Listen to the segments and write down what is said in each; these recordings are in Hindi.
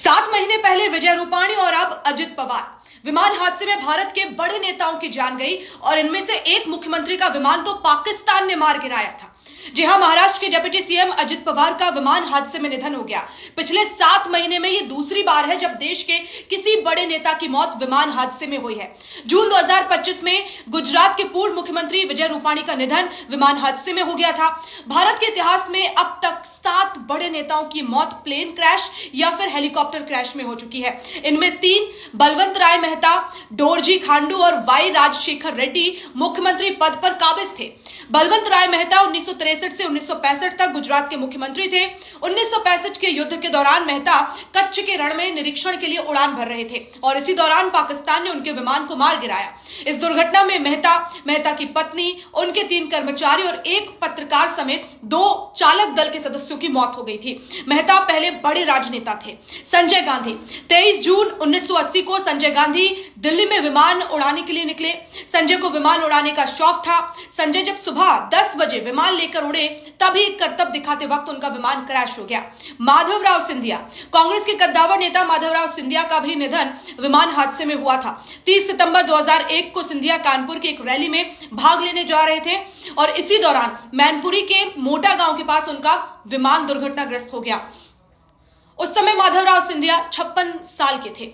7 महीने पहले विजय रूपाणी और अब अजित पवार। विमान हादसे में भारत के बड़े नेताओं की जान गई और इनमें से एक मुख्यमंत्री का विमान तो पाकिस्तान ने मार गिराया था। जी हां, महाराष्ट्र के डिप्टी सीएम अजित पवार का विमान हादसे में निधन हो गया। पिछले 7 महीने में ये दूसरी बार है जब देश के किसी बड़े नेता की मौत विमान हादसे में हुई है। जून 2025 में गुजरात के पूर्व मुख्यमंत्री विजय रूपाणी का निधन विमान हादसे में हो गया था। भारत के इतिहास में अब तक 7 बड़े नेताओं की मौत प्लेन क्रैश या फिर हेलीकॉप्टर क्रैश में हो चुकी है। इनमें 3 बलवंत राय मेहता, डोरजी खांडू और वाई राजशेखर रेड्डी मुख्यमंत्री पद पर काबिज थे। बलवंत राय मेहता 1963 से 1965 तक गुजरात के मुख्यमंत्री थे। 1965 के युद्ध के दौरान मेहता कच्छ के रण में निरीक्षण के लिए उड़ान भर रहे थे और इसी दौरान पाकिस्तान ने उनके विमान को मार गिराया। इस दुर्घटना में मेहता की पत्नी, उनके 3 कर्मचारी और एक पत्रकार समेत 2 चालक दल के सदस्यों की मौत हो गई थी। मेहता पहले बड़े राजनेता थे। संजय गांधी 23 जून 1980 को संजय गांधी दिल्ली में विमान उड़ाने के लिए निकले। संजय को विमान उड़ाने का शौक था। संजय जब सुबह 10 बजे विमान लेकर उड़े तभी करतब दिखाते वक्त उनका विमान क्रैश हो गया। माधवराव सिंधिया, कांग्रेस के कद्दावर नेता माधवराव सिंधिया का भी निधन विमान हादसे में हुआ था। 30 सितंबर 2001 को सिंधिया कानपुर की एक रैली में भाग लेने जा रहे थे और इसी दौरान मैनपुरी के मोटा गांव के पास उनका विमान दुर्घटनाग्रस्त हो गया। उस समय माधवराव सिंधिया 56 साल के थे।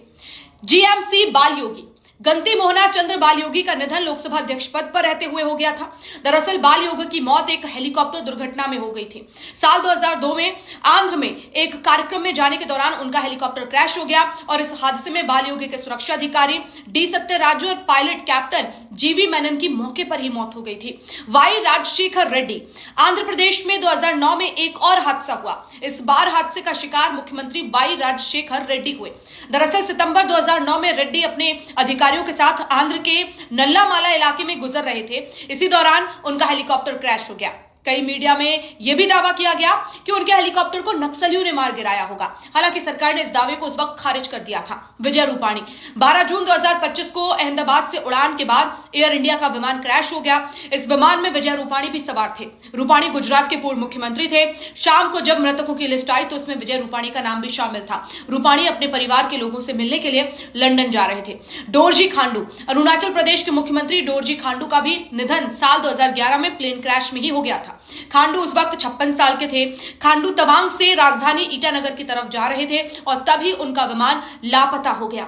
जीएमसी बाल योगी गंती मोहना चंद्र बाल योगी का निधन लोकसभा अध्यक्ष पद पर रहते हुए हो गया था। दरअसल बाल योगी की मौत एक हेलीकॉप्टर दुर्घटना में हो गई थी। साल 2002 में आंध्र में एक कार्यक्रम में जाने के दौरान उनका हेलीकॉप्टर क्रैश हो गया और इस हादसे में बाल योगी के सुरक्षा अधिकारी डी सत्यराजू और पायलट कैप्टन जीवी मेनन की मौके पर ही मौत हो गई थी। वाई राजशेखर रेड्डी, आंध्र प्रदेश में 2009 में एक और हादसा हुआ। इस बार हादसे का शिकार मुख्यमंत्री वाई राजशेखर रेड्डी हुए। दरअसल सितंबर 2009 में रेड्डी अपने अधिकारियों के साथ आंध्र के नल्लामाला इलाके में गुजर रहे थे। इसी दौरान उनका हेलीकॉप्टर क्रैश हो गया। कई मीडिया में यह भी दावा किया गया कि उनके हेलीकॉप्टर को नक्सलियों ने मार गिराया होगा। हालांकि सरकार ने इस दावे को उस वक्त खारिज कर दिया था। विजय रूपाणी 12 जून 2025 को अहमदाबाद से उड़ान के बाद एयर इंडिया का विमान क्रैश हो गया। इस विमान में विजय रूपाणी भी सवार थे। रूपाणी गुजरात के पूर्व मुख्यमंत्री थे। शाम को जब मृतकों की लिस्ट आई तो उसमें विजय रूपाणी का नाम भी शामिल था। रूपाणी अपने परिवार के लोगों से मिलने के लिए लंदन जा रहे थे। डोरजी खांडू, अरुणाचल प्रदेश के मुख्यमंत्री डोरजी खांडू का भी निधन साल 2011 में प्लेन क्रैश में ही हो गया था। खांडू उस वक्त 56 साल के थे। खांडू तवांग से राजधानी ईटानगर की तरफ जा रहे थे और तभी उनका विमान लापता हो गया।